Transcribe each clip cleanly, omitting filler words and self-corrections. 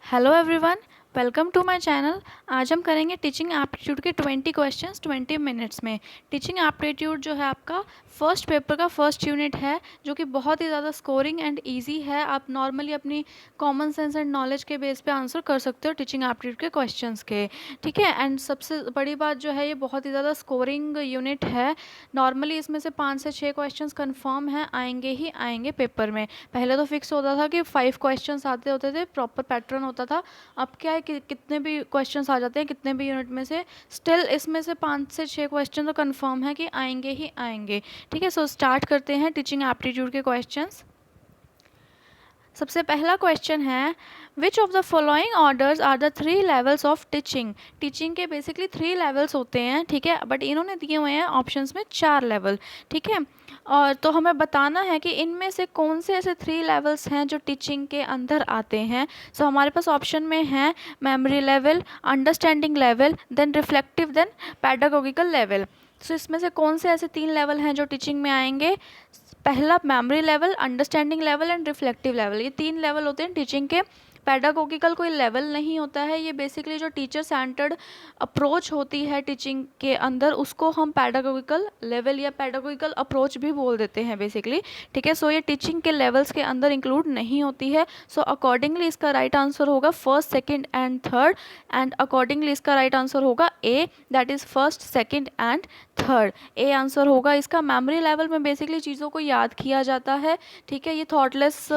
Hello everyone, welcome to my channel. आज हम करेंगे टीचिंग एप्टीट्यूड के 20 क्वेश्चंस 20 मिनट्स में। टीचिंग एप्टीट्यूड जो है आपका फर्स्ट पेपर का फर्स्ट यूनिट है, जो कि बहुत ही ज़्यादा स्कोरिंग एंड इजी है। आप नॉर्मली अपनी कॉमन सेंस एंड नॉलेज के बेस पे आंसर कर सकते हो टीचिंग एप्टीट्यूड के क्वेश्चंस के, ठीक है। एंड सबसे बड़ी बात जो है, ये बहुत ही ज़्यादा स्कोरिंग यूनिट है। नॉर्मली इसमें से 5 से 6 क्वेश्चंस कन्फर्म हैं, आएंगे ही आएंगे पेपर में। पहले तो फिक्स होता था कि 5 क्वेश्चंस आते होते थे, प्रॉपर पैटर्न होता था। अब क्या है कि कितने भी क्वेश्चंस आ जाते हैं, कितने भी यूनिट में से, स्टिल इसमें से 5 से 6 क्वेश्चन तो कंफर्म है कि आएंगे ही आएंगे, ठीक है। सो स्टार्ट करते हैं टीचिंग एप्टीट्यूड के क्वेश्चंस। सबसे पहला क्वेश्चन है, which of the following orders are the 3 levels of teaching. Teaching के बेसिकली 3 लेवल्स होते हैं, ठीक है, बट इन्होंने दिए हुए हैं ऑप्शंस में 4 लेवल, ठीक है। और तो हमें बताना है कि इनमें से कौन से ऐसे 3 लेवल्स हैं जो टीचिंग के अंदर आते हैं। सो हमारे पास ऑप्शन में है memory level, understanding level, then reflective, then pedagogical level. So इसमें से कौन से ऐसे 3 लेवल हैं जो टीचिंग में आएंगे। पहला memory level, understanding level and reflective level, ये 3 लेवल होते हैं टीचिंग के। पैडागोगिकल कोई लेवल नहीं होता है, ये बेसिकली जो टीचर सेंटर्ड अप्रोच होती है टीचिंग के अंदर, उसको हम पैडागोगिकल लेवल या पैडागोगिकल अप्रोच भी बोल देते हैं बेसिकली, ठीक है। सो ये टीचिंग के लेवल्स के अंदर इंक्लूड नहीं होती है। सो अकॉर्डिंगली इसका राइट आंसर होगा first, second and third, and accordingly इसका राइट आंसर होगा A, that is first, second and third. A answer होगा इसका। मेमोरी लेवल में बेसिकली चीज़ों को याद किया जाता है, ठीक है। ये थॉटलेस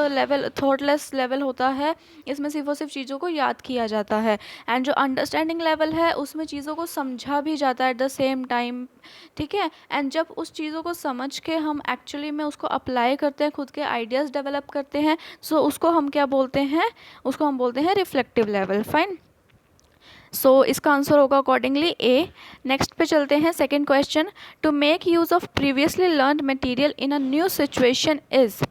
लेवल होता है, इसमें सिर्फ और सिर्फ चीज़ों को याद किया जाता है। एंड जो अंडरस्टैंडिंग लेवल है, उसमें चीज़ों को समझा भी जाता है एट द सेम टाइम, ठीक है। एंड जब उस चीज़ों को समझ के हम एक्चुअली में उसको अप्लाई करते हैं, खुद के आइडियाज़ डेवलप करते हैं, सो उसको हम क्या बोलते हैं, उसको हम बोलते हैं रिफ्लेक्टिव लेवल। फाइन, सो इसका आंसर होगा अकॉर्डिंगली ए। नेक्स्ट पे चलते हैं, second question, to make use of previously learned material in a new situation is.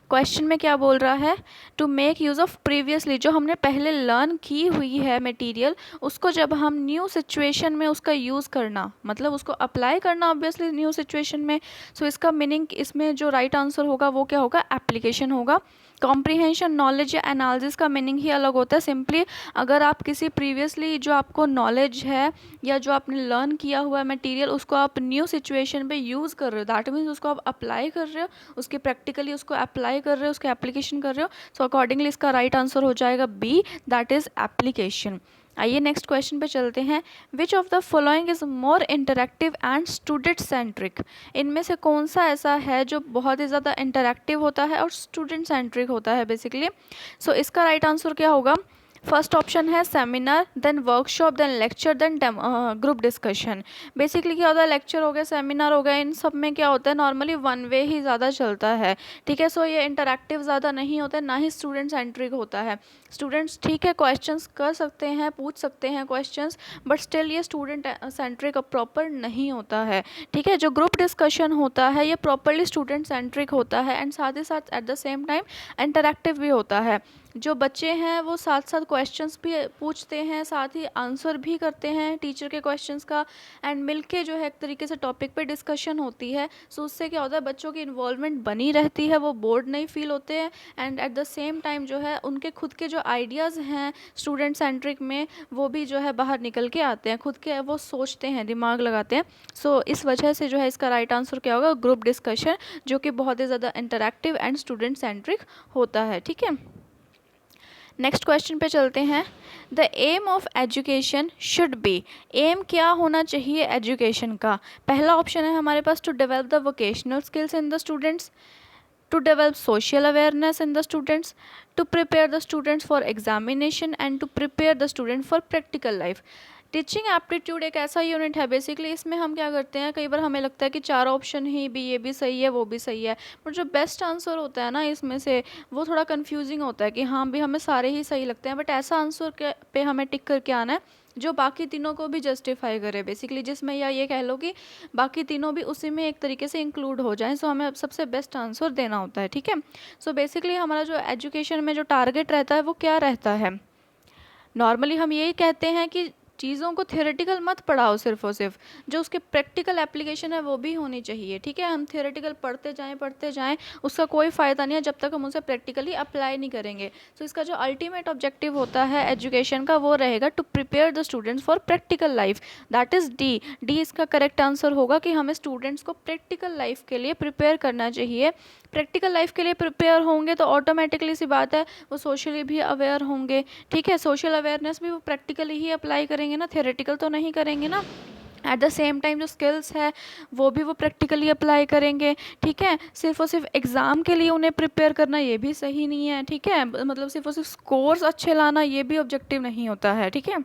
Question में क्या बोल रहा है, to make use of previously, जो हमने पहले लर्न की हुई है मटेरियल, उसको जब हम न्यू सिचुएशन में उसका यूज़ करना, मतलब उसको अप्लाई करना ऑब्वियसली न्यू सिचुएशन में। सो इसका मीनिंग, इसमें जो राइट आंसर होगा वो क्या होगा, एप्लीकेशन होगा। कॉम्प्रीहेंशन, नॉलेज या एनालिसिस का मीनिंग ही अलग होता है। सिंपली अगर आप किसी प्रीवियसली जो आपको नॉलेज है या जो आपने लर्न किया हुआ है मटेरियल, उसको आप न्यू सिचुएशन पे यूज़ कर रहे हो, दैट मीन्स उसको आप अप्लाई कर रहे हो, उसके प्रैक्टिकली उसको अप्लाई कर रहे हो, उसके एप्लीकेशन कर रहे हो। सो अकॉर्डिंगली इसका राइट आंसर हो जाएगा बी, दैट इज़ एप्लीकेशन। आइए नेक्स्ट क्वेश्चन पे चलते हैं, विच of the following is more interactive and student centric. इनमें से कौन सा ऐसा है जो बहुत ही ज़्यादा इंटरेक्टिव होता है और स्टूडेंट सेंट्रिक होता है बेसिकली। सो इसका राइट आंसर क्या होगा, फर्स्ट ऑप्शन है seminar, then workshop, then lecture, then group discussion. Basically क्या होता है, लेक्चर हो गया, सेमिनार हो गया, इन सब में क्या होता है, नॉर्मली वन वे ही ज़्यादा चलता है, ठीक है। सो ये इंटरैक्टिव ज़्यादा नहीं होता है, ना ही स्टूडेंट सेंट्रिक होता है। स्टूडेंट्स ठीक है क्वेश्चंस कर सकते हैं, पूछ सकते हैं क्वेश्चंस, बट स्टिल ये स्टूडेंट सेंट्रिक प्रॉपर नहीं होता है, ठीक है। जो ग्रुप डिस्कशन होता है, ये प्रॉपरली स्टूडेंट सेंट्रिक होता है, एंड साथ ही साथ at the same time interactive भी होता है। जो बच्चे हैं वो साथ साथ क्वेश्चंस भी पूछते हैं, साथ ही आंसर भी करते हैं टीचर के क्वेश्चंस का, एंड मिलके जो है एक तरीके से टॉपिक पे डिस्कशन होती है। सो उससे क्या होता है, बच्चों की इन्वॉल्वमेंट बनी रहती है, वो बोर्ड नहीं फील होते हैं, and at the same time जो है उनके खुद के जो आइडियाज़ हैं स्टूडेंट सेंट्रिक में, वो भी जो है बाहर निकल के आते हैं, खुद के वो सोचते हैं, दिमाग लगाते हैं। सो इस वजह से जो है इसका राइट आंसर क्या होगा, ग्रुप डिस्कशन, जो कि बहुत ही ज़्यादा इंटरैक्टिव एंड स्टूडेंट सेंट्रिक होता है, ठीक है। नेक्स्ट क्वेश्चन पे चलते हैं, the aim of education should be. Aim क्या होना चाहिए एजुकेशन का। पहला ऑप्शन है हमारे पास, to develop the vocational skills in the students, to develop social awareness in the students, to prepare the students for examination, and to prepare the student for practical life। Teaching aptitude एक ऐसा unit है basically, इसमें हम क्या करते हैं, कई बार हमें लगता है कि 4 ऑप्शन ही भी, ये भी सही है वो भी सही है, बट जो बेस्ट आंसर होता है ना इसमें से, वो थोड़ा कंफ्यूजिंग होता है कि हाँ भी हमें सारे ही सही लगते हैं, बट ऐसा आंसर पे हमें टिक करके आना है जो बाकी तीनों को भी जस्टिफाई करे बेसिकली, जिसमें या ये कह लो कि बाकी तीनों भी उसी में एक तरीके से इंक्लूड हो जाएं। सो हमें अब सबसे बेस्ट आंसर देना होता है, ठीक है। सो बेसिकली हमारा जो एजुकेशन में जो टारगेट रहता है वो क्या रहता है, नॉर्मली हम यही कहते हैं कि चीज़ों को थियोरेटिकल मत पढ़ाओ सिर्फ और सिर्फ, जो उसके प्रैक्टिकल एप्लीकेशन है वो भी होनी चाहिए, ठीक है। हम थियोरेटिकल पढ़ते जाएं उसका कोई फ़ायदा नहीं है जब तक हम उसे प्रैक्टिकली अप्लाई नहीं करेंगे। तो इसका जो अल्टीमेट ऑब्जेक्टिव होता है एजुकेशन का वो रहेगा to prepare the students for practical life, that is D इसका करेक्ट आंसर होगा कि हमें स्टूडेंट्स को प्रैक्टिकल लाइफ के लिए प्रिपेयर करना चाहिए। प्रैक्टिकल लाइफ के लिए प्रिपेयर होंगे तो ऑटोमेटिकली सी बात है वो सोशली भी अवेयर होंगे, ठीक है। सोशल अवेयरनेस भी वो प्रैक्टिकली ही अप्लाई करेंगे ना, थियोरेटिकल तो नहीं करेंगे ना। एट द सेम टाइम जो स्किल्स है वो भी वो प्रैक्टिकली अप्लाई करेंगे, ठीक है। सिर्फ और सिर्फ एग्ज़ाम के लिए उन्हें प्रिपेयर करना ये भी सही नहीं है, ठीक है। मतलब सिर्फ और सिर्फ स्कोर्स अच्छे लाना ये भी ऑब्जेक्टिव नहीं होता है, ठीक है।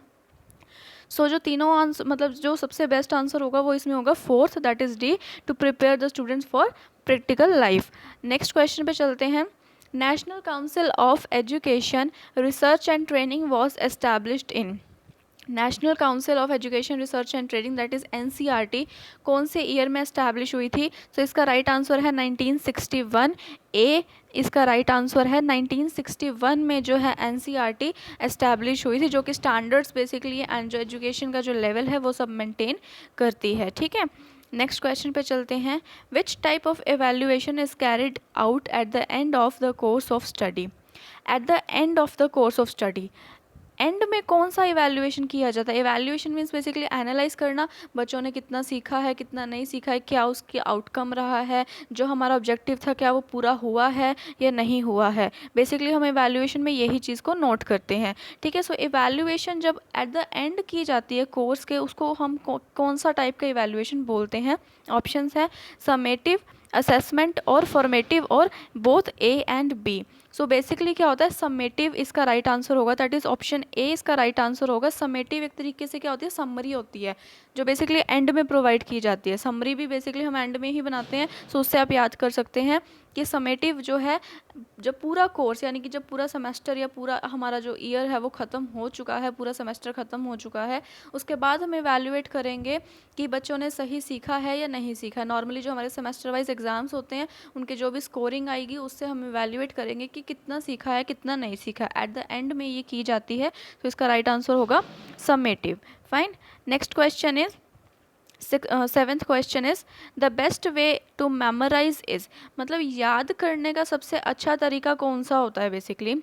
सो जो तीनों आंसर मतलब जो सबसे बेस्ट आंसर होगा वो इसमें होगा fourth, that is D, to prepare the students for practical life. Next question पे चलते हैं। National council of education research and training was established in, national council of education research and training that is NCERT कौन से year में establish हुई थी? तो इसका राइट आंसर है 1961 ए, इसका राइट आंसर है 1961 में जो है NCERT एस्टैब्लिश हुई थी, जो कि स्टैंडर्ड्स बेसिकली एंड जो एजुकेशन का जो लेवल है वो सब मेंटेन करती है, ठीक है। नेक्स्ट क्वेश्चन पे चलते हैं। Which type of evaluation is carried out at the end of the course of study? At the end of the course of study and में कौन सा इवैल्यूएशन किया जाता है? इवैल्यूएशन मीन्स बेसिकली एनालाइज करना, बच्चों ने कितना सीखा है, कितना नहीं सीखा है, क्या उसकी आउटकम रहा है, जो हमारा ऑब्जेक्टिव था क्या वो पूरा हुआ है या नहीं हुआ है। बेसिकली हम इवैल्यूएशन में यही चीज़ को नोट करते हैं, ठीक है। सो इवैल्यूएशन जब एट द एंड की जाती है कोर्स के, उसको हम कौन सा टाइप का इवैल्यूएशन बोलते हैं? ऑप्शंस है समेटिव, असेसमेंट और फॉर्मेटिव और both A and B. So basically क्या होता है? समेटिव इसका राइट आंसर होगा, दैट इज़ ऑप्शन ए इसका राइट आंसर होगा। समेटिव एक तरीके से क्या होती है? समरी होती है जो बेसिकली एंड में प्रोवाइड की जाती है। समरी भी बेसिकली हम एंड में ही बनाते हैं, सो उससे आप याद कर सकते हैं कि समेटिव जो है जब पूरा कोर्स यानी कि जब पूरा सेमेस्टर या पूरा हमारा जो ईयर है वो ख़त्म हो चुका है, पूरा सेमेस्टर ख़त्म हो चुका है, उसके बाद हम इवैल्यूएट करेंगे कि बच्चों ने सही सीखा है या नहीं सीखा। नॉर्मली जो हमारे सेमेस्टर वाइज एग्ज़ाम्स होते हैं उनके जो भी स्कोरिंग आएगी उससे हम इवैल्यूएट करेंगे कि कितना सीखा है कितना नहीं सीखा। एट द एंड में ये की जाती है, तो इसका राइट आंसर होगा summative. Fine. Next question is seventh question is the best way to memorize is, मतलब याद करने का सबसे अच्छा तरीका कौन सा होता है? बेसिकली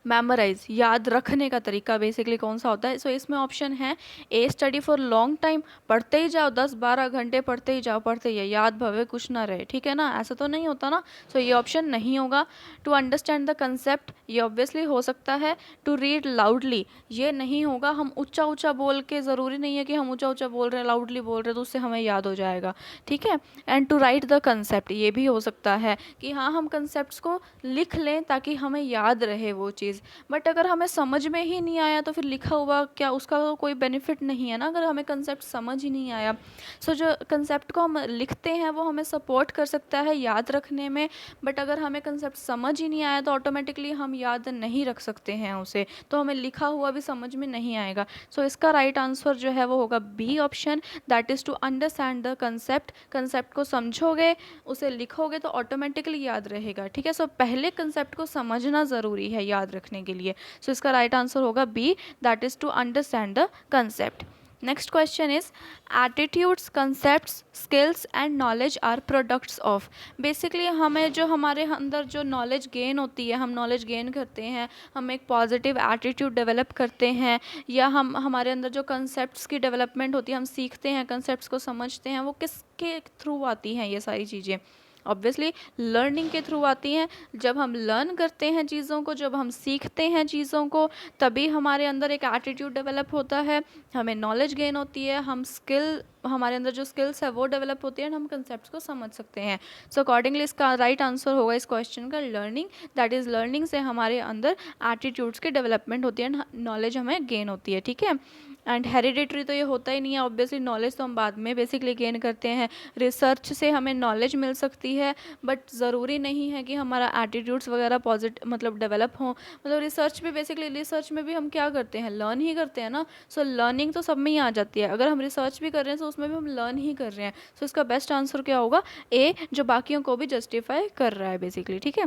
मेमोराइज याद रखने का तरीका बेसिकली कौन सा होता है? सो इसमें ऑप्शन है ए स्टडी फॉर लॉन्ग टाइम, पढ़ते ही जाओ 10-12 घंटे पढ़ते ही जाओ पढ़ते ही, याद भवे कुछ ना रहे, ठीक है ना, ऐसा तो नहीं होता ना। सो ये ऑप्शन नहीं होगा। टू अंडरस्टैंड द कंसेप्ट, ये ऑब्वियसली हो सकता है। टू रीड लाउडली, ये नहीं होगा। हम ऊंचा ऊंचा बोल के, ज़रूरी नहीं है कि हम ऊंचा ऊंचा बोल रहे हैं, लाउडली बोल रहे हैं तो उससे हमें याद हो जाएगा, ठीक है। And to write the concept, ये भी हो सकता है कि हाँ हम कंसेप्ट को लिख लें ताकि हमें याद रहे वो चीज़। बट अगर हमें समझ में ही नहीं आया तो फिर लिखा हुआ क्या, उसका तो कोई बेनिफिट नहीं है ना, अगर हमें कंसेप्ट समझ ही नहीं आया। सो जो कंसेप्ट को हम लिखते हैं वो हमें सपोर्ट कर सकता है याद रखने में, बट अगर हमें कंसेप्ट समझ ही नहीं आया तो ऑटोमेटिकली हम याद नहीं रख सकते हैं उसे, तो हमें लिखा हुआ भी समझ में नहीं आएगा। सो इसका राइट आंसर जो है वो होगा B option, that is to understand the concept. Concept को समझोगे, उसे लिखोगे तो ऑटोमेटिकली याद रहेगा, ठीक है। सो पहले कंसेप्ट को समझना ज़रूरी है याद रखने के लिए। सो इसका राइट आंसर होगा B, that is to understand the concept. Next question is attitudes, concepts, skills and knowledge are products of. Basically हमें जो हमारे अंदर जो नॉलेज गेन होती है, हम नॉलेज गेन करते हैं, हम एक पॉजिटिव एटीट्यूड डेवलप करते हैं, या हम हमारे अंदर जो कंसेप्ट्स की डेवलपमेंट होती है, हम सीखते हैं, कंसेप्ट्स को समझते हैं, वो किसके थ्रू आती हैं? ये सारी चीज़ें ऑब्वियसली लर्निंग के थ्रू आती हैं। जब हम लर्न करते हैं चीज़ों को, जब हम सीखते हैं चीज़ों को, तभी हमारे अंदर एक एटीट्यूड डेवलप होता है, हमें नॉलेज गेन होती है, हम स्किल, हमारे अंदर जो स्किल्स है वो डेवलप होती है, हम कंसेप्ट्स को समझ सकते हैं। सो अकॉर्डिंगली इसका राइट आंसर होगा इस क्वेश्चन का लर्निंग, दैट इज़ लर्निंग से हमारे अंदर एटीट्यूड्स की डेवलपमेंट होती है, नॉलेज हमें गेन होती है, ठीक है। एंड हेरिडिटरी तो ये होता ही नहीं है, ऑब्वियसली नॉलेज तो हम बाद में बेसिकली गेन करते हैं। रिसर्च से हमें नॉलेज मिल सकती है, बट ज़रूरी नहीं है कि हमारा एटीट्यूड्स वगैरह पॉजिटिव मतलब डेवलप हों। मतलब रिसर्च भी बेसिकली, रिसर्च में भी हम क्या करते हैं? लर्न ही करते हैं ना। सो लर्निंग तो सब में ही आ जाती है। अगर हम रिसर्च भी कर रहे हैं तो उसमें भी हम लर्न ही कर रहे हैं। सो इसका बेस्ट आंसर क्या होगा? ए, जो बाकियों को भी जस्टिफाई कर रहा है बेसिकली, ठीक है।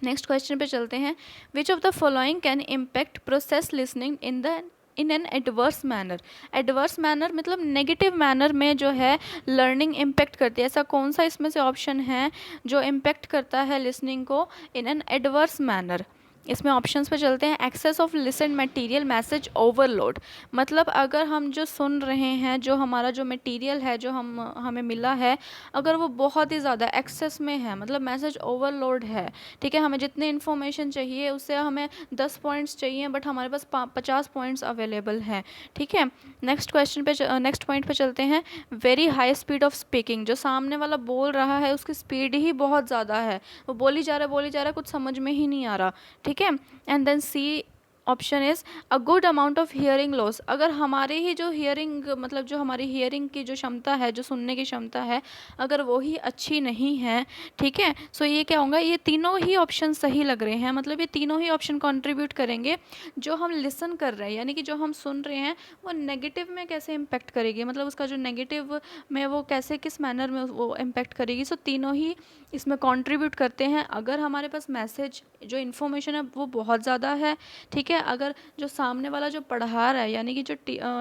नेक्स्ट क्वेश्चन पे चलते हैं। विच of the following can impact process listening in the in an adverse manner. Adverse manner मतलब नेगेटिव मैनर में जो है लर्निंग इम्पेक्ट करती है। ऐसा कौन सा इसमें से ऑप्शन है जो इम्पेक्ट करता है लिसनिंग को इन एन एडवर्स मैनर? इसमें ऑप्शंस पे चलते हैं। Excess of listen material, message overload, मतलब अगर हम जो सुन रहे हैं, जो हमारा जो मटेरियल है जो हमें मिला है, अगर वो बहुत ही ज़्यादा एक्सेस में है, मतलब मैसेज ओवरलोड है, ठीक है, हमें जितने इन्फॉर्मेशन चाहिए उससे हमें 10 पॉइंट्स चाहिए बट हमारे पास 50 पॉइंट्स अवेलेबल हैं, ठीक है। नेक्स्ट पॉइंट पे चलते हैं। Very high speed of speaking, जो सामने वाला बोल रहा है उसकी स्पीड ही बहुत ज़्यादा है, वो बोली जा रहा है, कुछ समझ में ही नहीं आ रहा, ठीक है। And then C option is a good amount of hearing loss, अगर हमारे ही जो हियरिंग मतलब जो हमारी हियरिंग की जो क्षमता है, जो सुनने की क्षमता है, अगर वो ही अच्छी नहीं है, ठीक है। सो ये क्या होगा, ये तीनों ही ऑप्शन सही लग रहे हैं, मतलब ये तीनों ही ऑप्शन कंट्रीब्यूट करेंगे। जो हम लिसन कर रहे हैं यानी कि जो हम सुन रहे हैं वो नेगेटिव में कैसे इम्पेक्ट करेगी, मतलब उसका जो नेगेटिव में वो कैसे किस मैनर में वो इम्पेक्ट करेगी। सो तीनों ही इसमें कंट्रीब्यूट करते हैं। अगर हमारे पास मैसेज जो इन्फॉर्मेशन है वो बहुत ज़्यादा है, ठीक है, अगर जो सामने वाला जो पढ़ा रहा है यानी कि जो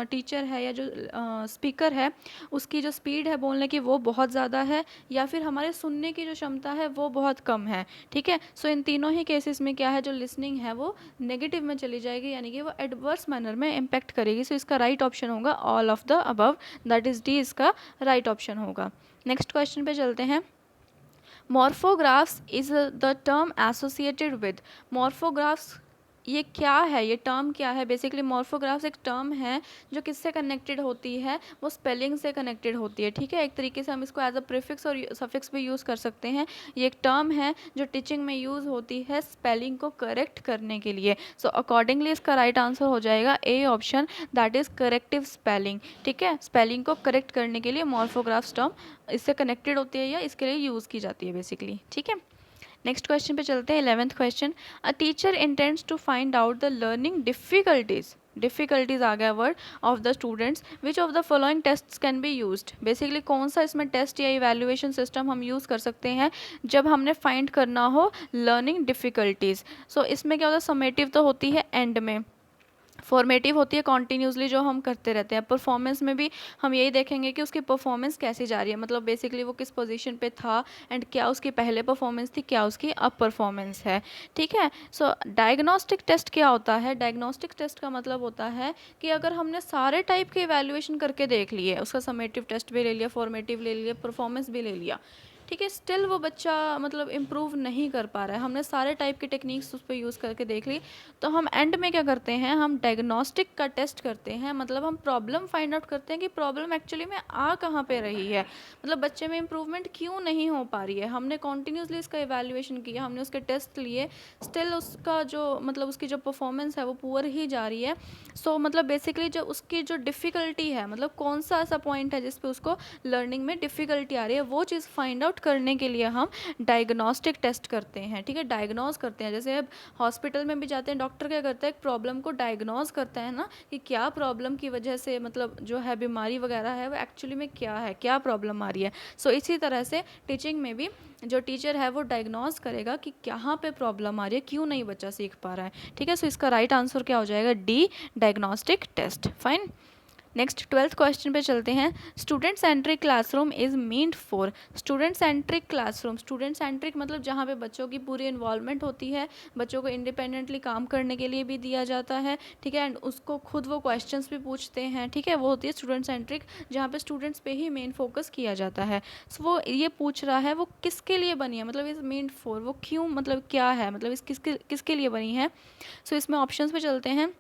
टीचर है या जो स्पीकर है उसकी जो स्पीड है बोलने की वो बहुत ज़्यादा है, या फिर हमारे सुनने की जो क्षमता है वो बहुत कम है, ठीक है। सो इन तीनों ही केसेस में क्या है, जो लिसनिंग है वो नेगेटिव में चली जाएगी, यानी कि वो एडवर्स मैनर में इम्पेक्ट करेगी। सो इसका राइट ऑप्शन होगा all of the above, that is D इसका राइट ऑप्शन होगा। नेक्स्ट क्वेश्चन पे चलते हैं। Morphographs is the term associated with, morphographs ये क्या है, ये टर्म क्या है? बेसिकली मॉर्फोग्राफ्स एक टर्म है जो किससे कनेक्टेड होती है, वो स्पेलिंग से कनेक्टेड होती है, ठीक है। एक तरीके से हम इसको एज अ प्रीफिक्स और सफिक्स भी यूज़ कर सकते हैं। ये एक टर्म है जो टीचिंग में यूज़ होती है स्पेलिंग को करेक्ट करने के लिए। सो अकॉर्डिंगली इसका राइट आंसर हो जाएगा A option, that is corrective spelling, ठीक है। स्पेलिंग को करेक्ट करने के लिए मॉर्फोग्राफ्स टर्म इससे कनेक्टेड होती है या इसके लिए यूज़ की जाती है बेसिकली, ठीक है। नेक्स्ट क्वेश्चन पे चलते हैं। 11th question, a teacher intends to find out the learning difficulties आ गया word of the students, which of the following tests can be used. Basically कौन सा इसमें टेस्ट या इवैल्यूएशन सिस्टम हम यूज़ कर सकते हैं जब हमने फाइंड करना हो लर्निंग डिफ़िकल्टीज। सो इसमें क्या होता है, समेटिव तो होती है एंड में, फॉर्मेटिव होती है कॉन्टीन्यूसली जो हम करते रहते हैं। परफॉर्मेंस में भी हम यही देखेंगे कि उसकी परफॉर्मेंस कैसी जा रही है, मतलब बेसिकली वो किस पोजीशन पे था एंड क्या उसकी पहले परफॉर्मेंस थी, क्या उसकी अब परफॉर्मेंस है, ठीक है। सो डायग्नोस्टिक टेस्ट क्या होता है? डायग्नोस्टिक टेस्ट का मतलब होता है कि अगर हमने सारे टाइप के इवैल्यूएशन करके देख लिए, उसका समेटिव टेस्ट भी ले लिया, फॉर्मेटिव ले लिया, परफॉर्मेंस भी ले लिया, ठीक है, स्टिल वो बच्चा मतलब इम्प्रूव नहीं कर पा रहा है, हमने सारे टाइप के टेक्निक्स उस पर यूज़ करके देख ली, तो हम एंड में क्या करते हैं, हम डायग्नोस्टिक का टेस्ट करते हैं। मतलब हम प्रॉब्लम फाइंड आउट करते हैं कि प्रॉब्लम एक्चुअली में आ कहाँ पे रही है, मतलब बच्चे में इम्प्रूवमेंट क्यों नहीं हो पा रही है। हमने कॉन्टीन्यूसली इसका इवैल्यूएशन किया, हमने उसके टेस्ट लिए, स्टिल उसका जो मतलब उसकी जो परफॉर्मेंस है वो पुअर ही जा रही है। सो मतलब बेसिकली जो उसकी जो डिफ़िकल्टी है, मतलब कौन सा ऐसा पॉइंट है जिस पे उसको लर्निंग में डिफ़िकल्टी आ रही है, वो चीज़ फाइंड आउट करने के लिए हम डायग्नोस्टिक टेस्ट करते हैं, ठीक है, डायग्नोज करते हैं। जैसे अब हॉस्पिटल में भी जाते हैं, डॉक्टर क्या करता है, एक प्रॉब्लम को डायग्नोज करता है ना, कि क्या प्रॉब्लम की वजह से मतलब जो है बीमारी वगैरह है वो एक्चुअली में क्या है, क्या प्रॉब्लम आ रही है। सो इसी तरह से टीचिंग में भी जो टीचर है वो डायग्नोज करेगा कि कहाँ पे प्रॉब्लम आ रही है, क्यों नहीं बच्चा सीख पा रहा है, ठीक है। सो इसका राइट आंसर क्या हो जाएगा, D, diagnostic test. Fine. Next 12th question पे चलते हैं। Student centric classroom is meant for, student centric classroom, student centric मतलब जहाँ पे बच्चों की पूरी इन्वॉल्वमेंट होती है, बच्चों को इंडिपेंडेंटली काम करने के लिए भी दिया जाता है, ठीक है, एंड उसको खुद वो क्वेश्चंस भी पूछते हैं, ठीक है, वो होती है स्टूडेंट सेंट्रिक, जहाँ पे स्टूडेंट्स पे ही मेन फोकस किया जाता है। सो वो ये पूछ रहा है वो किसके लिए बनी है, मतलब इज़ मीन्ड फॉर, वो क्यों, मतलब क्या है, मतलब इस किसके लिए बनी है। सो इसमें ऑप्शंस पे चलते हैं।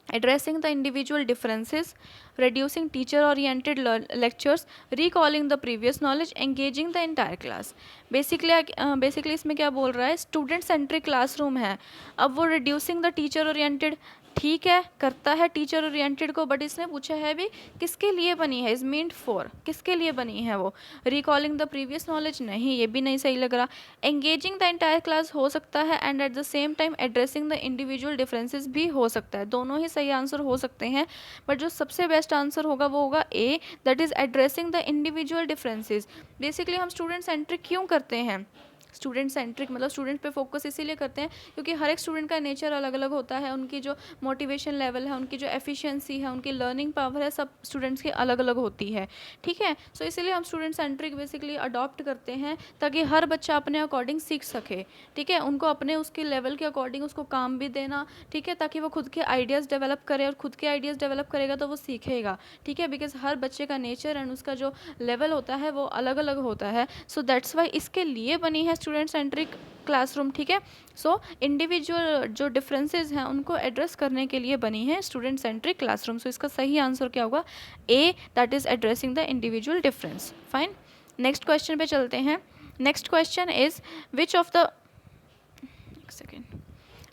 Addressing the individual differences, reducing teacher-oriented lectures, recalling the previous knowledge, engaging the entire class. Basically इसमें क्या बोल रहा है, स्टूडेंट सेंट्रिक क्लासरूम है, अब वो रिड्यूसिंग द टीचर ओरिएंटेड, ठीक है, करता है टीचर ओरिएंटेड को, बट इसने पूछा है भी किसके लिए बनी है, इज मीन्ड फॉर, किसके लिए बनी है वो। रिकॉलिंग द प्रीवियस नॉलेज, नहीं, ये भी नहीं सही लग रहा। एंगेजिंग द एंटायर क्लास हो सकता है, and at the same time addressing the individual differences भी हो सकता है, दोनों ही सही आंसर हो सकते हैं, बट जो सबसे बेस्ट आंसर होगा वो होगा A, that is addressing the individual differences. Basically हम स्टूडेंट सेंट्रिक क्यों करते हैं, स्टूडेंट सेंट्रिक मतलब स्टूडेंट पे फोकस इसीलिए करते हैं क्योंकि हर एक स्टूडेंट का नेचर अलग अलग होता है, उनकी जो मोटिवेशन लेवल है, उनकी जो एफिशिएंसी है, उनकी लर्निंग पावर है, सब स्टूडेंट्स की अलग अलग होती है, ठीक है। सो इसीलिए हम स्टूडेंट सेंट्रिक बेसिकली अडॉप्ट करते हैं ताकि हर बच्चा अपने अकॉर्डिंग सीख सके, ठीक है। उनको अपने उसके लेवल के अकॉर्डिंग उसको काम भी देना, ठीक है, ताकि वो खुद के आइडियाज़ डेवलप करे, और खुद के आइडियाज़ डेवलप करेगा तो वो सीखेगा, ठीक है, बिकॉज हर बच्चे का नेचर एंड उसका जो लेवल होता है वो अलग अलग होता है। सो दैट्स वाई इसके लिए बनी है स्टूडेंट सेंट्रिक क्लासरूम, ठीक है। सो इंडिविजुअल जो डिफरेंसेस हैं उनको एड्रेस करने के लिए बनी है स्टूडेंट सेंट्रिक क्लासरूम। सो इसका सही आंसर क्या होगा? A, that is addressing the individual difference. Fine, next question पे चलते हैं। Next question is which of the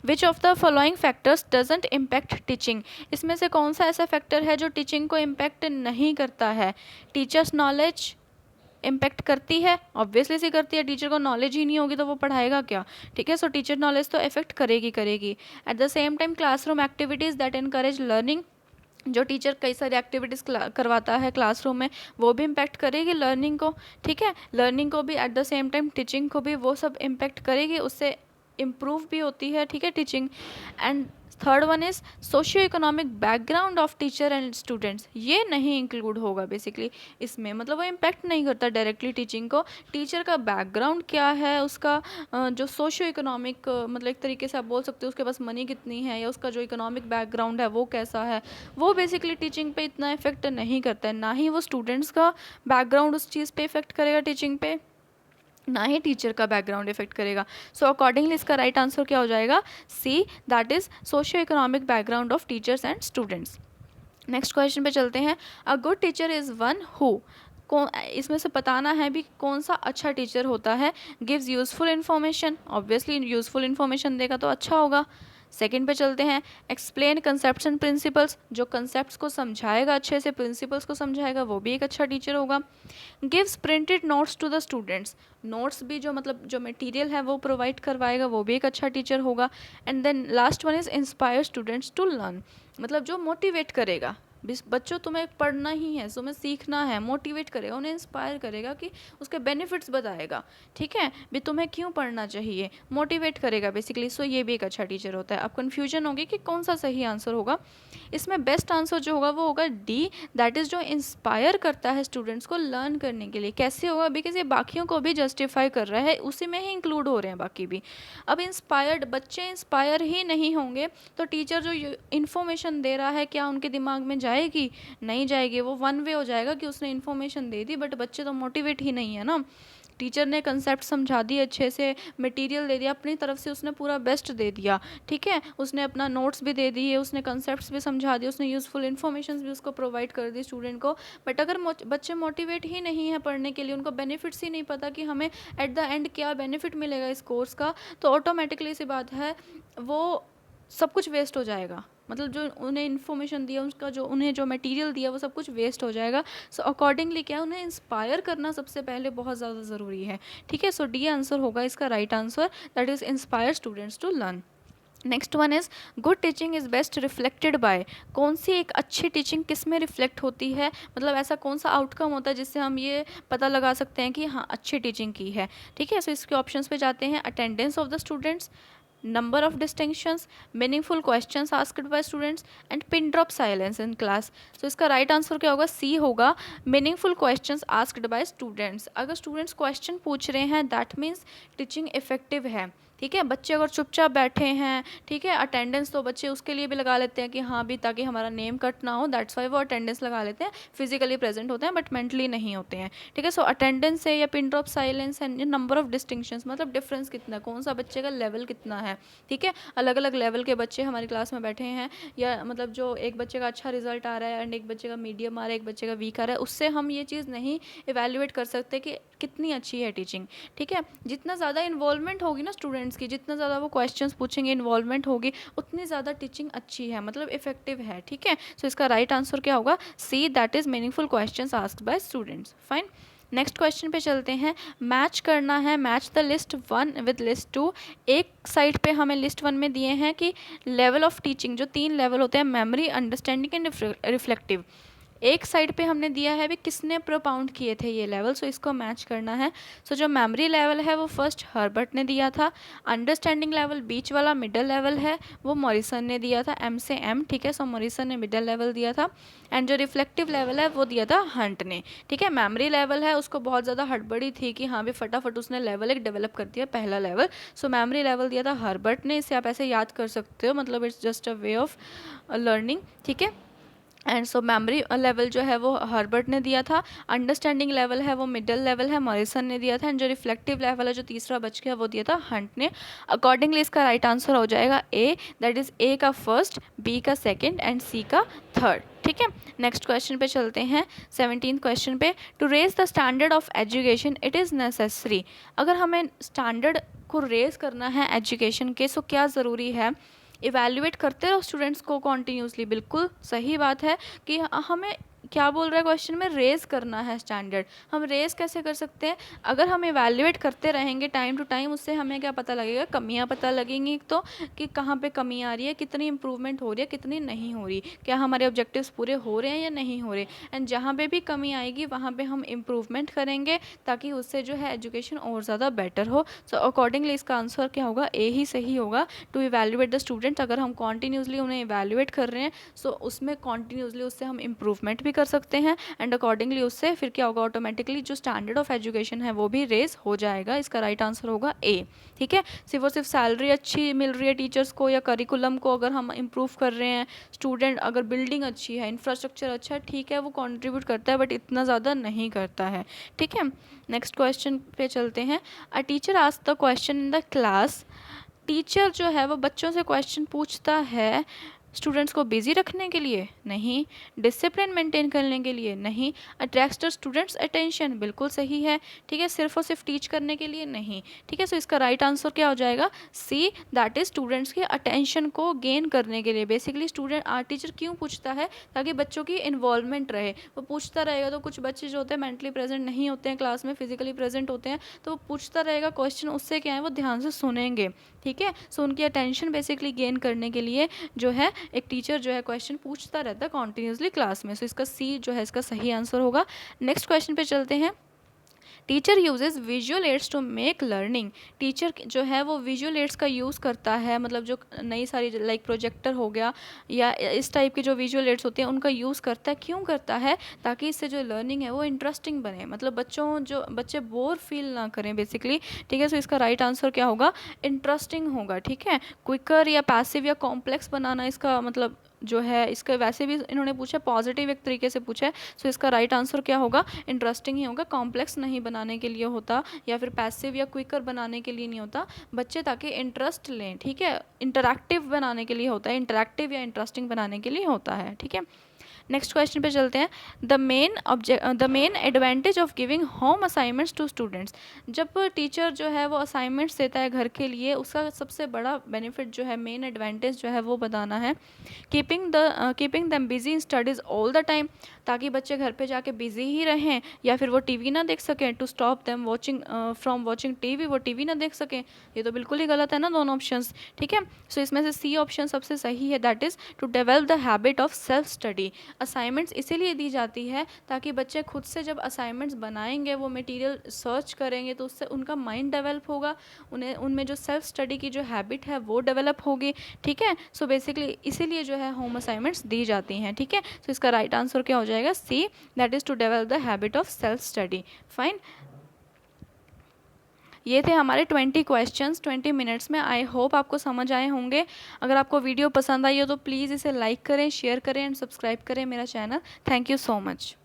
which of the following factors doesn't impact teaching? इसमें से कौन सा ऐसा फैक्टर है जो टीचिंग को इम्पैक्ट नहीं करता है? टीचर्स नॉलेज इम्पैक्ट करती है, ऑब्वियसली सी करती है, टीचर को नॉलेज ही नहीं होगी तो वो पढ़ाएगा क्या, ठीक है। सो टीचर नॉलेज तो इफेक्ट करेगी। At the same time classroom activities that encourage learning, जो टीचर कई सारी एक्टिविटीज़ करवाता है क्लासरूम में, वो भी इम्पैक्ट करेगी लर्निंग को, ठीक है। लर्निंग को भी at the same time teaching को भी वो सब इम्पैक्ट करेगी, उससे इम्प्रूव भी होती है, ठीक है, teaching. And third one is socio economic background of teacher and students, ये नहीं इंक्लूड होगा बेसिकली इसमें, मतलब वो इम्पैक्ट नहीं करता डायरेक्टली टीचिंग को। टीचर का बैकग्राउंड क्या है, उसका जो सोशियो इकोनॉमिक मतलब एक तरीके से आप बोल सकते हो उसके पास मनी कितनी है या उसका जो इकोनॉमिक बैकग्राउंड है वो कैसा है, वो बेसिकली टीचिंग पे इतना इफेक्ट नहीं करता है। ना ही वो स्टूडेंट्स का बैकग्राउंड उस चीज़ पे इफेक्ट करेगा टीचिंग पे, ना ही टीचर का बैकग्राउंड इफेक्ट करेगा। सो अकॉर्डिंगली इसका राइट आंसर क्या हो जाएगा? C, that is socio economic background of teachers and students. Next question पे चलते हैं। A good teacher is one who, इसमें से बताना है भी कौन सा अच्छा टीचर होता है। Gives useful information, obviously useful information देगा तो अच्छा होगा। सेकंड पे चलते हैं। एक्सप्लेन कंसेप्ट्स एंड प्रिंसिपल्स, जो कंसेप्ट्स को समझाएगा अच्छे से, प्रिंसिपल्स को समझाएगा, वो भी एक अच्छा टीचर होगा। Gives printed notes to the students, notes भी जो मतलब जो मटेरियल है वो प्रोवाइड करवाएगा, वो भी एक अच्छा टीचर होगा। And then last one is inspire students to learn, मतलब जो मोटिवेट करेगा, बच्चों तुम्हें पढ़ना ही है, तुम्हें सीखना है, मोटिवेट करेगा, उन्हें इंस्पायर करेगा कि उसके बेनिफिट्स बताएगा, ठीक है, भी तुम्हें क्यों पढ़ना चाहिए, मोटिवेट करेगा बेसिकली। सो ये भी एक अच्छा टीचर होता है। अब कन्फ्यूजन होगी कि कौन सा सही आंसर होगा। इसमें बेस्ट आंसर जो होगा वो होगा डी, दैट इज़ जो इंस्पायर करता है स्टूडेंट्स को लर्न करने के लिए। कैसे होगा? बिकॉज ये बाकियों को भी जस्टिफाई कर रहा है, उसी में ही इंक्लूड हो रहे हैं बाकी भी। अब इंस्पायर्ड बच्चे इंस्पायर ही नहीं होंगे तो टीचर जो इन्फॉर्मेशन दे रहा है क्या उनके दिमाग में जाएगी? नहीं जाएगी। वो वन वे हो जाएगा कि उसने इन्फॉर्मेशन दे दी बट बच्चे तो मोटिवेट ही नहीं है ना। टीचर ने कंसेप्ट समझा दिए अच्छे से, मटेरियल दे दिया, अपनी तरफ से उसने पूरा बेस्ट दे दिया, ठीक है, उसने अपना नोट्स भी दे दिए, उसने कंसेप्ट्स भी समझा दिए, उसने यूज़फुल इन्फॉर्मेशन भी उसको प्रोवाइड कर दी स्टूडेंट को। बट अगर बच्चे मोटिवेट ही नहीं है पढ़ने के लिए, उनको बेनिफिट्स ही नहीं पता कि हमें एट द एंड क्या बेनिफिट मिलेगा इस कोर्स का, तो ऑटोमेटिकली सी बात है वो सब कुछ वेस्ट हो जाएगा। मतलब जो उन्हें इन्फॉर्मेशन दिया, उसका जो उन्हें जो मटेरियल दिया, वो सब कुछ वेस्ट हो जाएगा। सो अकॉर्डिंगली क्या, उन्हें इंस्पायर करना सबसे पहले बहुत ज़्यादा ज़रूरी है, ठीक है। सो डी आंसर होगा इसका right answer, that is inspire students to learn. Next one is good teaching is best reflected by, कौन सी एक अच्छी टीचिंग किस में रिफ्लेक्ट होती है, मतलब ऐसा कौन सा आउटकम होता है जिससे हम ये पता लगा सकते हैं कि हाँ अच्छी टीचिंग की है, ठीक है। सो इसके ऑप्शंस पे जाते हैं। Attendance of the students, number of distinctions, meaningful questions asked by students and pin drop silence in class। so इसका राइट आंसर क्या होगा? सी होगा, meaningful questions asked by students। अगर स्टूडेंट्स क्वेश्चन पूछ रहे हैं दैट मीन्स टीचिंग इफेक्टिव है, ठीक है। बच्चे अगर चुपचाप बैठे हैं, ठीक है, अटेंडेंस तो बच्चे उसके लिए भी लगा लेते हैं कि हाँ भी ताकि हमारा नेम कट ना हो, दैट्स वाई वो अटेंडेंस लगा लेते हैं, फिजिकली प्रेजेंट होते हैं बट मेंटली नहीं होते हैं, ठीक है। सो अटेंडेंस है या पिन ड्रॉप साइलेंस है, नंबर ऑफ डिस्टिंक्शंस मतलब डिफरेंस कितना, कौन सा बच्चे का लेवल कितना है, ठीक है। अलग अलग लेवल के बच्चे हमारी क्लास में बैठे हैं, या मतलब जो एक बच्चे का अच्छा रिजल्ट आ रहा है एंड एक बच्चे का मीडियम आ रहा है, एक बच्चे का वीक आ रहा है, उससे हम ये चीज़ नहीं इवेल्युएट कर सकते कि कितनी अच्छी है टीचिंग, ठीक है। जितना ज़्यादा इन्वॉल्वमेंट होगी ना स्टूडेंट्स की, जितना ज़्यादा वो क्वेश्चंस पूछेंगे, इन्वॉल्वमेंट होगी, उतनी ज़्यादा टीचिंग अच्छी है, मतलब इफेक्टिव है, ठीक है। सो इसका राइट आंसर क्या होगा? C, that is meaningful questions asked by students. Fine, next question पे चलते हैं। मैच करना है, match the list 1 with list 2। एक साइड पे हमें लिस्ट 1 में दिए हैं कि लेवल ऑफ टीचिंग, जो 3 लेवल होते हैं, मेमोरी, अंडरस्टैंडिंग एंड रिफ्लेक्टिव, एक साइड पे हमने दिया है भी किसने प्रोपाउंड किए थे ये लेवल, सो इसको मैच करना है। सो जो मेमोरी लेवल है वो फर्स्ट हर्बर्ट ने दिया था, अंडरस्टैंडिंग लेवल बीच वाला मिडल लेवल है वो मॉरिसन ने दिया था, एम से एम, ठीक है। सो मॉरिसन ने मिडल लेवल दिया था। एंड जो रिफ्लेक्टिव लेवल है वो दिया था हंट ने, ठीक है। मेमोरी लेवल है उसको बहुत ज़्यादा हड़बड़ी थी कि हाँ भी फटाफट उसने लेवल एक डेवलप कर दिया, पहला लेवल। सो मेमोरी लेवल दिया था हर्बर्ट ने, इसे आप ऐसे याद कर सकते हो, मतलब it's just a way of learning, ठीक है। एंड सो मेमोरी लेवल जो है वो हर्बर्ट ने दिया था, अंडरस्टैंडिंग लेवल है वो मिडल लेवल है मॉरिसन ने दिया था, एंड जो रिफ्लेक्टिव लेवल है जो तीसरा बच गया वो दिया था हंट ने। अकॉर्डिंगली इसका राइट आंसर हो जाएगा ए, दैट इज ए का फर्स्ट, बी का सेकंड एंड सी का थर्ड, ठीक है। नेक्स्ट क्वेश्चन पे चलते हैं, 17th क्वेश्चन पे। To raise the standard of education it is necessary, अगर हमें स्टैंडर्ड को रेज करना है एजुकेशन के, सो क्या ज़रूरी है? इवैल्यूएट करते रहो स्टूडेंट्स को कॉन्टीन्यूसली, बिल्कुल सही बात है कि हमें क्या बोल रहा है क्वेश्चन में, रेज़ करना है स्टैंडर्ड। हम रेज़ कैसे कर सकते हैं? अगर हम इवैल्यूएट करते रहेंगे टाइम टू टाइम, उससे हमें क्या पता लगेगा, कमियां पता लगेंगी तो, कि कहाँ पे कमी आ रही है, कितनी इंप्रूवमेंट हो रही है, कितनी नहीं हो रही, क्या हमारे ऑब्जेक्टिव्स पूरे हो रहे हैं या नहीं हो रहे। एंड जहाँ पे भी कमी आएगी वहाँ पे हम इम्प्रूवमेंट करेंगे ताकि उससे जो है एजुकेशन और ज़्यादा बेटर हो। सो अकॉर्डिंगली इसका आंसर क्या होगा, ए ही सही होगा। टू इवैल्यूएट द स्टूडेंट्स, अगर हम कॉन्टीन्यूसली उन्हें इवैल्यूएट कर रहे हैं, सो उसमें कॉन्टीन्यूसली उससे हम इम्प्रूवमेंट भी कर सकते हैं, एंड अकॉर्डिंगली उससे फिर क्या होगा, ऑटोमेटिकली जो स्टैंडर्ड ऑफ एजुकेशन है वो भी रेज हो जाएगा। इसका राइट आंसर होगा ए, ठीक है। सिर्फ और सिर्फ सैलरी अच्छी मिल रही है टीचर्स को या करिकुलम को अगर हम इम्प्रूव कर रहे हैं, स्टूडेंट अगर बिल्डिंग अच्छी है, इंफ्रास्ट्रक्चर अच्छा है, ठीक है, वो कॉन्ट्रीब्यूट करता है बट इतना ज़्यादा नहीं करता है, ठीक है। नेक्स्ट क्वेश्चन पे चलते हैं। A teacher asked the question in the class, teacher जो है वो बच्चों से क्वेश्चन पूछता है स्टूडेंट्स को बिजी रखने के लिए? नहीं। डिसिप्लिन मेंटेन करने के लिए? नहीं। अट्रैक्ट्स द स्टूडेंट्स अटेंशन, बिल्कुल सही है, ठीक है। सिर्फ और सिर्फ टीच करने के लिए? नहीं, ठीक है। सो इसका राइट आंसर क्या हो जाएगा, सी, दैट इज स्टूडेंट्स के अटेंशन को गेन करने के लिए। बेसिकली स्टूडेंट टीचर क्यों पूछता है, ताकि बच्चों की इन्वॉल्वमेंट रहे। वो पूछता रहेगा तो कुछ बच्चे जो होते हैं मेंटली प्रेजेंट नहीं होते हैं क्लास में, फिजिकली प्रेजेंट होते हैं, तो वो पूछता रहेगा क्वेश्चन, उससे क्या है वो ध्यान से सुनेंगे, ठीक है। सो उनकी अटेंशन बेसिकली गेन करने के लिए जो है एक टीचर जो है क्वेश्चन पूछता रहता है कॉन्टीन्यूसली क्लास में। सो इसका सी जो है इसका सही आंसर होगा। नेक्स्ट क्वेश्चन पे चलते हैं। Teacher uses visual aids to make learning, teacher जो है वो विजुअल एड्स का यूज़ करता है, मतलब जो नई सारी लाइक प्रोजेक्टर हो गया या इस टाइप के जो विजुअल एड्स होते हैं उनका यूज़ करता है। क्यों करता है? ताकि इससे जो लर्निंग है वो इंटरेस्टिंग बने, मतलब बच्चे बोर फील ना करें बेसिकली, ठीक है। सो इसका राइट आंसर क्या होगा, इंटरेस्टिंग होगा, ठीक है। क्विकर या पैसिव या कॉम्प्लेक्स बनाना इसका मतलब जो है, इसका वैसे भी इन्होंने पूछा पॉजिटिव एक तरीके से पूछा है। सो इसका राइट आंसर क्या होगा, इंटरेस्टिंग ही होगा। कॉम्प्लेक्स नहीं बनाने के लिए होता या फिर पैसिव या क्विकर बनाने के लिए नहीं होता, बच्चे ताकि इंटरेस्ट लें, ठीक है। इंटरैक्टिव बनाने के लिए होता है, इंटरैक्टिव या इंटरेस्टिंग बनाने के लिए होता है, ठीक है। नेक्स्ट क्वेश्चन पे चलते हैं। The main advantage of giving home assignments to students, जब टीचर जो है वो असाइनमेंट्स देता है घर के लिए, उसका सबसे बड़ा बेनिफिट जो है, मेन एडवांटेज जो है वो बताना है। Keeping them busy in studies all the time, ताकि बच्चे घर पे जाके बिजी ही रहें या फिर वो टीवी ना देख सकें। To stop them watching from watching TV, वो टीवी ना देख सकें, ये तो बिल्कुल ही गलत है ना दोनों ऑप्शंस, ठीक है। सो इसमें से सी ऑप्शन सबसे सही है, that is to develop the habit of self study. Assignments इसीलिए दी जाती है ताकि बच्चे खुद से जब असाइनमेंट्स बनाएंगे, वो मटेरियल सर्च करेंगे, तो उससे उनका माइंड डेवलप होगा, उन्हें उनमें जो सेल्फ स्टडी की जो हैबिट है वो डेवलप होगी, ठीक है। सो बेसिकली इसीलिए जो है होम असाइनमेंट्स दी जाती हैं, ठीक है। सो इसका राइट आंसर क्या हो जाएगा, C, that is to develop the habit of self study. Fine, ये थे हमारे 20 क्वेश्चंस 20 मिनट्स में। आई होप आपको समझ आए होंगे। अगर आपको वीडियो पसंद आई हो तो प्लीज़ इसे लाइक करें, शेयर करें एंड सब्सक्राइब करें मेरा channel. Thank you so much.